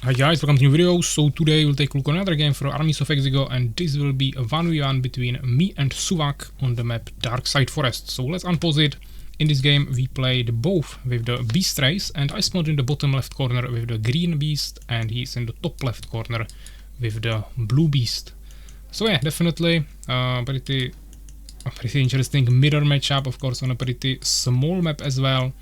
Hi guys, welcome to new video. So today we'll take a look at another game for Armies of Exigo, and this will be a 1v1 between me and Suwak on the map Darkside Forest. So let's unpause it. In this game we played both with the beast race, and I spawned in the bottom left corner with the green beast, and he's in the top left corner with the blue beast. So yeah, definitely pretty interesting mirror matchup, of course, on a pretty small map as well.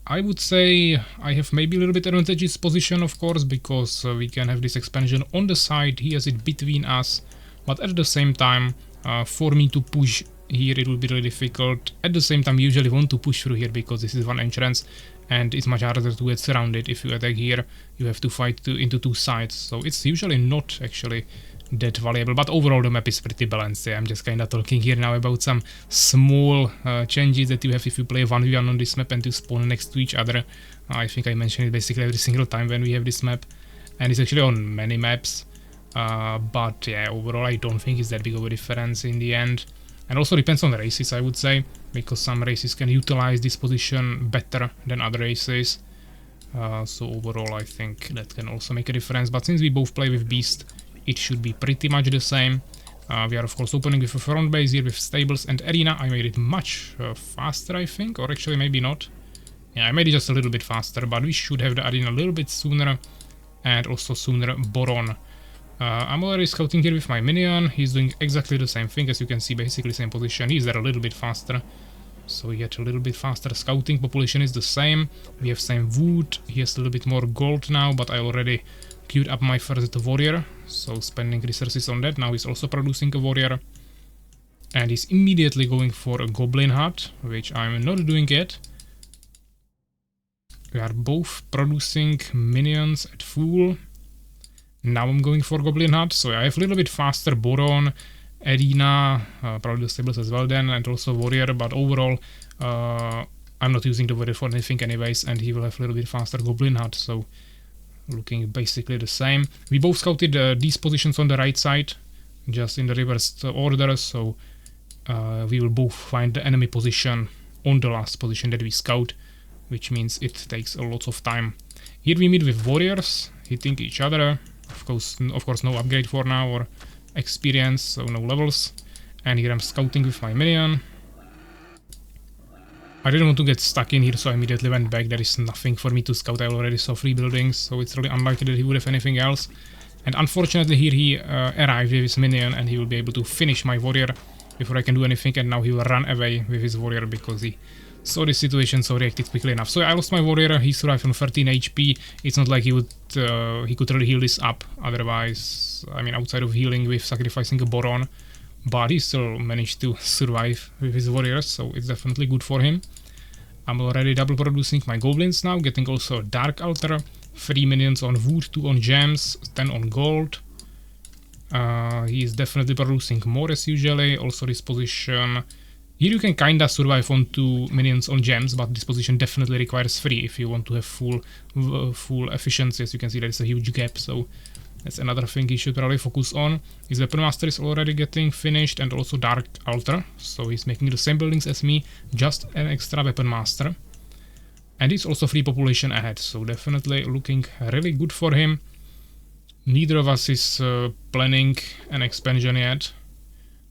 I would say I have maybe a little bit advantageous position, of course, because we can have this expansion on the side, he has it between us, but at the same time, for me to push here it will be really difficult. At the same time, you usually want to push through here because this is one entrance and it's much harder to get surrounded. If you attack here, you have to fight into two sides, so it's usually not actually that valuable, but overall the map is pretty balanced. Yeah, I'm just kinda talking here now about some small changes that you have if you play 1v1 on this map and you spawn next to each other. I think I mention it basically every single time when we have this map, and it's actually on many maps, but yeah, overall I don't think it's that big of a difference in the end. And also depends on the races, I would say, because some races can utilize this position better than other races. So overall I think that can also make a difference, but since we both play with beast, it should be pretty much the same. We are of course opening with a front base here with stables and arena. I made it much faster, I think, or actually maybe not. Yeah, I made it just a little bit faster, but we should have the arena a little bit sooner, and also sooner Boron. I'm already scouting here with my minion. He's doing exactly the same thing, as you can see, basically same position. He's there a little bit faster, so we get a little bit faster scouting. Population is the same. We have same wood. He has a little bit more gold now, but I already queued up my first warrior, so spending resources on that. Now he's also producing a warrior, and he's immediately going for a goblin hut, which I'm not doing yet. We are both producing minions at full. Now I'm going for goblin hut, so I have a little bit faster Boron, arena, probably the stables as well then, and also warrior, but overall I'm not using the warrior for anything anyways, and he will have a little bit faster goblin hut, so looking basically the same. We both scouted these positions on the right side, just in the reversed order, so we will both find the enemy position on the last position that we scout, which means it takes a lot of time. Here we meet with warriors, hitting each other. Of course no upgrade for now, or experience, so no levels. And here I'm scouting with my minion. I didn't want to get stuck in here, so I immediately went back. There is nothing for me to scout. I already saw 3 buildings, so it's really unlikely that he would have anything else. And unfortunately here he arrived with his minion, and he will be able to finish my warrior before I can do anything, and now he will run away with his warrior because he saw this situation, so reacted quickly enough. So I lost my warrior. He survived on 13 HP. It's not like he could really heal this up otherwise, I mean outside of healing with sacrificing a Boron, but he still managed to survive with his warriors, so it's definitely good for him. I'm already double producing my goblins now, getting also Dark Altar, 3 minions on wood, 2 on gems, 10 on gold. He is definitely producing more as usually. Also this position, here you can kinda survive on 2 minions on gems, but this position definitely requires 3 if you want to have full efficiency. As you can see, there is a huge gap, so that's another thing he should probably focus on. His Weapon Master is already getting finished, and also Dark Altar, so he's making the same buildings as me, just an extra Weapon Master. And he's also 3 population ahead, so definitely looking really good for him. Neither of us is planning an expansion yet.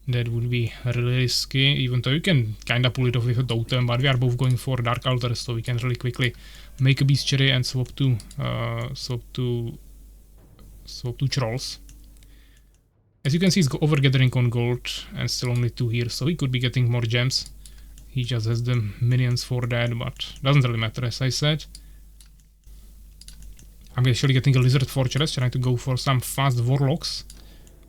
That would be really risky, even though you can kinda pull it off with a totem, but we are both going for Dark Altar, so we can really quickly make a bestiary and swap to trolls. As you can see, he's overgathering on gold and still only 2 here, so he could be getting more gems. He just has the minions for that, but doesn't really matter, as I said. I'm actually getting a Lizard Fortress, trying to go for some fast warlocks,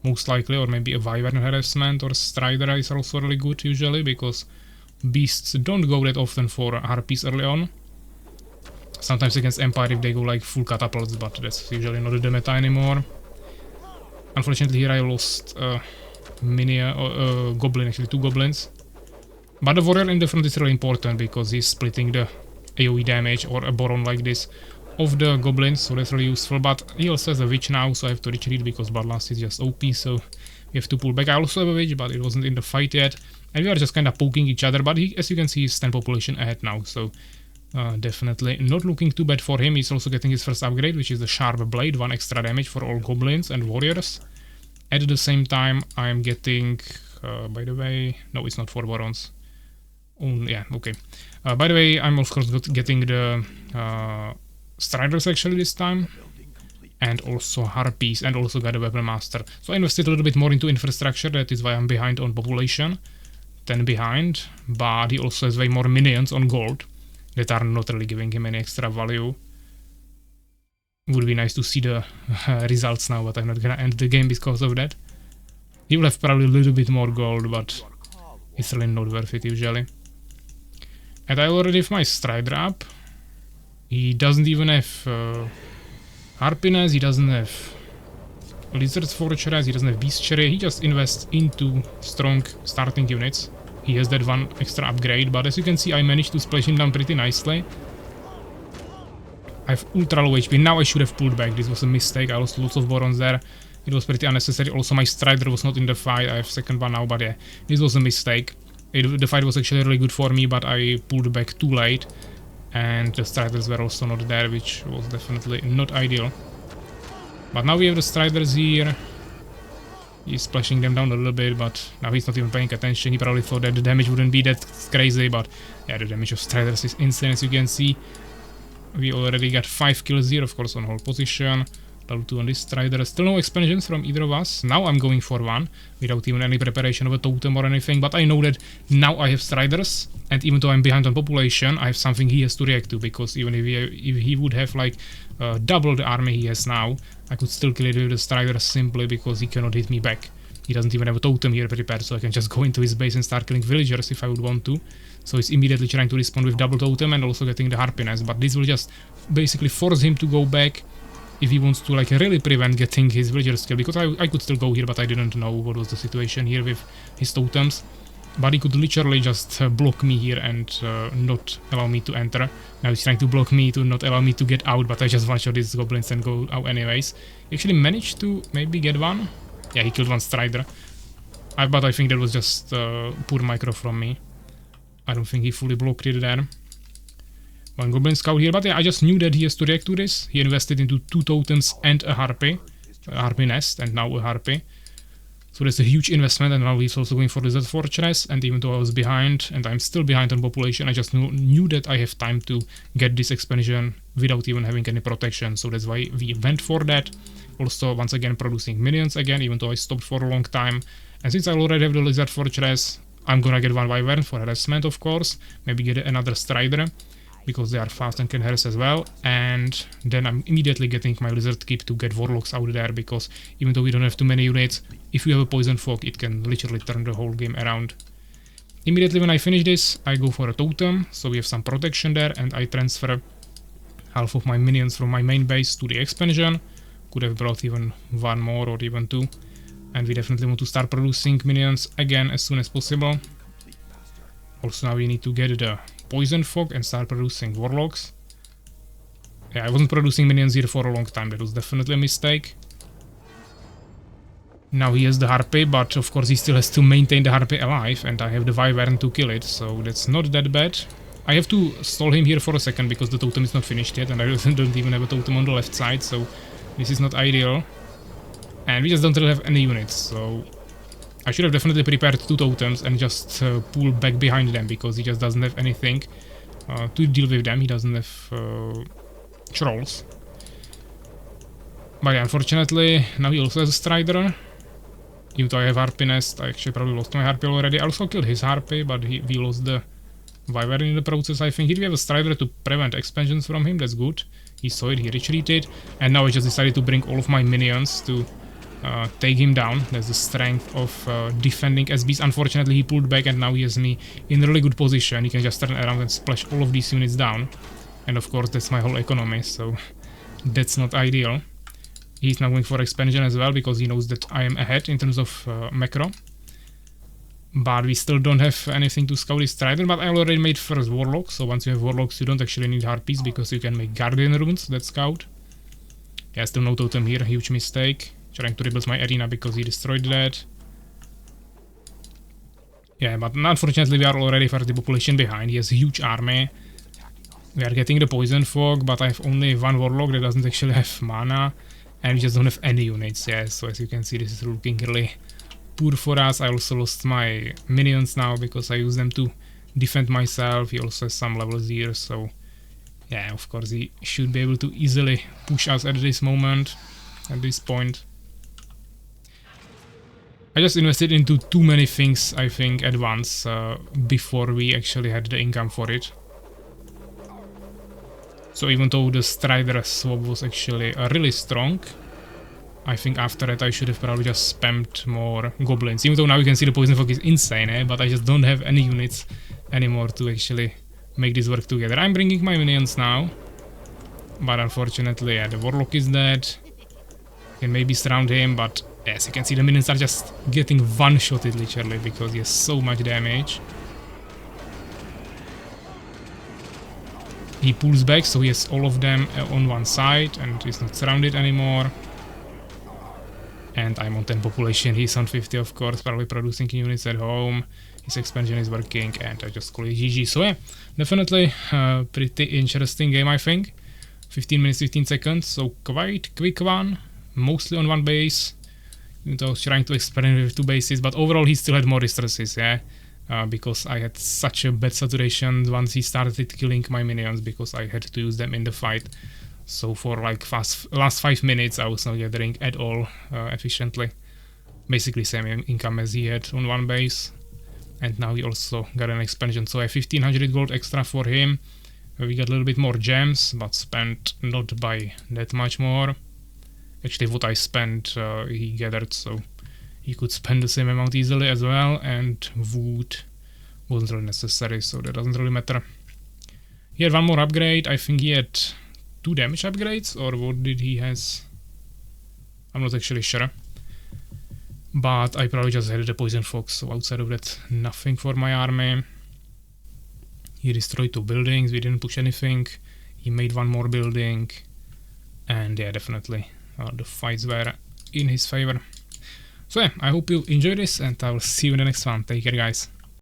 most likely, or maybe a Wyvern Harassment or Strider is also really good usually, because beasts don't go that often for harpies early on. Sometimes against Empire if they go like full catapults, but that's usually not the meta anymore. Unfortunately here I lost goblin, actually 2 goblins. But the warrior in the front is really important because he's splitting the AoE damage, or a Boron like this, of the goblins, so that's really useful. But he also has a witch now, so I have to retreat because Bloodlust is just OP, so we have to pull back. I also have a witch, but it wasn't in the fight yet, and we are just kind of poking each other, but he, as you can see, he's 10 population ahead now, so Definitely not looking too bad for him. He's also getting his first upgrade, which is the Sharp Blade, 1 extra damage for all goblins and warriors. At the same time, I'm getting, by the way, no, it's not for Barons. Only, yeah, okay. By the way, I'm of course getting the Striders actually this time, and also Harpies, and also got a Weapon Master. So I invested a little bit more into infrastructure, that is why I'm behind on population, 10 behind, but he also has way more minions on gold that are not really giving him any extra value. Would be nice to see the results now, but I'm not gonna end the game because of that. He will have probably a little bit more gold, but it's really not worth it usually. And I already have my Strider up. He doesn't even have Harpiness, he doesn't have Lizard's Fortress, he doesn't have Beast Cherry, he just invests into strong starting units. He has that 1 extra upgrade, but as you can see I managed to splash him down pretty nicely. I have ultra low HP, now I should have pulled back, this was a mistake, I lost lots of Barons there. It was pretty unnecessary, also my Strider was not in the fight, I have second one now, but yeah, this was a mistake. The fight was actually really good for me, but I pulled back too late. And the Striders were also not there, which was definitely not ideal. But now we have the Striders here. He's splashing them down a little bit, but now he's not even paying attention. He probably thought that the damage wouldn't be that crazy, but yeah, the damage of Striders is insane, as you can see. We already got 5 kills here, of course, on hold position. Level 2 on this Strider. Still no expansions from either of us. Now I'm going for one, without even any preparation of a totem or anything, but I know that now I have Striders, and even though I'm behind on population, I have something he has to react to, because even if he would have like double the army he has now, I could still kill it with the Striders simply because he cannot hit me back. He doesn't even have a totem here prepared, so I can just go into his base and start killing villagers if I would want to. So he's immediately trying to respond with double totem and also getting the Harpiness, but this will just basically force him to go back if he wants to like really prevent getting his villagers killed, because I could still go here, but I didn't know what was the situation here with his totems. But he could literally just block me here and not allow me to enter. Now he's trying to block me to not allow me to get out, but I just one-shot these goblins and go out anyways. He actually managed to maybe get one. Yeah, he killed one Strider. But I think that was just poor micro from me. I don't think he fully blocked it there. One Goblin Scout here, but yeah, I just knew that he has to react to this. He invested into 2 totems and a Harpy nest, and now a Harpy. So that's a huge investment, and now he's also going for Lizard Fortress, and even though I was behind, and I'm still behind on population, I just knew that I have time to get this expansion without even having any protection, so that's why we went for that. Also, once again, producing minions again, even though I stopped for a long time. And since I already have the Lizard Fortress, I'm gonna get one Wyvern for harassment, of course, maybe get another Strider, because they are fast and can harass as well, and then I'm immediately getting my Lizard Keep to get Warlocks out there, because even though we don't have too many units, if you have a Poison Fog, it can literally turn the whole game around. Immediately when I finish this, I go for a Totem, so we have some protection there, and I transfer half of my minions from my main base to the expansion. Could have brought even one more or even 2, and we definitely want to start producing minions again as soon as possible. Also now we need to get the Poison Fog and start producing Warlocks. Yeah, I wasn't producing minions here for a long time, that was definitely a mistake. Now he has the Harpy, but of course he still has to maintain the Harpy alive, and I have the Wyvern to kill it, so that's not that bad. I have to stall him here for a second because the totem is not finished yet, and I don't even have a totem on the left side, so this is not ideal. And we just don't really have any units, so I should have definitely prepared 2 totems and just pull back behind them, because he just doesn't have anything to deal with them. He doesn't have trolls. But yeah, unfortunately, now he also has a Strider. Even though I have Harpy Nest, I actually probably lost my Harpy already. I also killed his Harpy, but we lost the Wyvern in the process, I think. Here we have a Strider to prevent expansions from him, that's good. He saw it, he retreated, and now I just decided to bring all of my minions to take him down. That's the strength of defending SBs. Unfortunately, he pulled back, and now he has me in a really good position. He can just turn around and splash all of these units down. And of course, that's my whole economy, so that's not ideal. He's now going for expansion as well, because he knows that I am ahead in terms of macro. But we still don't have anything to scout his Strider, but I already made first Warlocks, so once you have Warlocks, you don't actually need Harpies, because you can make Guardian runes that scout. Yeah, still no totem here, huge mistake. Trying to rebuild my arena because he destroyed that. Yeah, but unfortunately we are already 30 population behind. He has a huge army. We are getting the Poison Fog, but I have only one Warlock that doesn't actually have mana, and we just don't have any units, yeah, so as you can see this is looking really poor for us. I also lost my minions now because I use them to defend myself. He also has some levels here, so yeah, of course he should be able to easily push us at this moment, at this point. I just invested into too many things, I think, at once, before we actually had the income for it. So even though the Strider swap was actually really strong, I think after that I should have probably just spammed more goblins. Even though now you can see the Poison Fog is insane, but I just don't have any units anymore to actually make this work together. I'm bringing my minions now, but unfortunately, yeah, the Warlock is dead. Can maybe surround him, but as you can see, the minions are just getting one-shotted literally because he has so much damage. He pulls back, so he has all of them on one side and is not surrounded anymore. And I'm on 10 population, he's on 50 of course, probably producing units at home. His expansion is working and I just call it GG. So yeah, definitely a pretty interesting game I think. 15 minutes 15 seconds, so quite quick one. Mostly on one base. I was trying to experiment with two bases, but overall he still had more distresses, yeah. Because I had such a bad saturation once he started killing my minions because I had to use them in the fight. So for like last 5 minutes I was not gathering at all efficiently. Basically same income as he had on one base. And now he also got an expansion, so I have 1500 gold extra for him. We got a little bit more gems, but spent not by that much more. Actually what I spent he gathered, so he could spend the same amount easily as well, and wood wasn't really necessary, so that doesn't really matter. He had one more upgrade, I think he had 2 damage upgrades, or what did he has? I'm not actually sure. But I probably just had the Poison Fox, so outside of that, nothing for my army. He destroyed 2 buildings, we didn't push anything. He made 1 more building. And yeah, definitely the fights were in his favor. So yeah, I hope you enjoyed this and I will see you in the next one. Take care guys.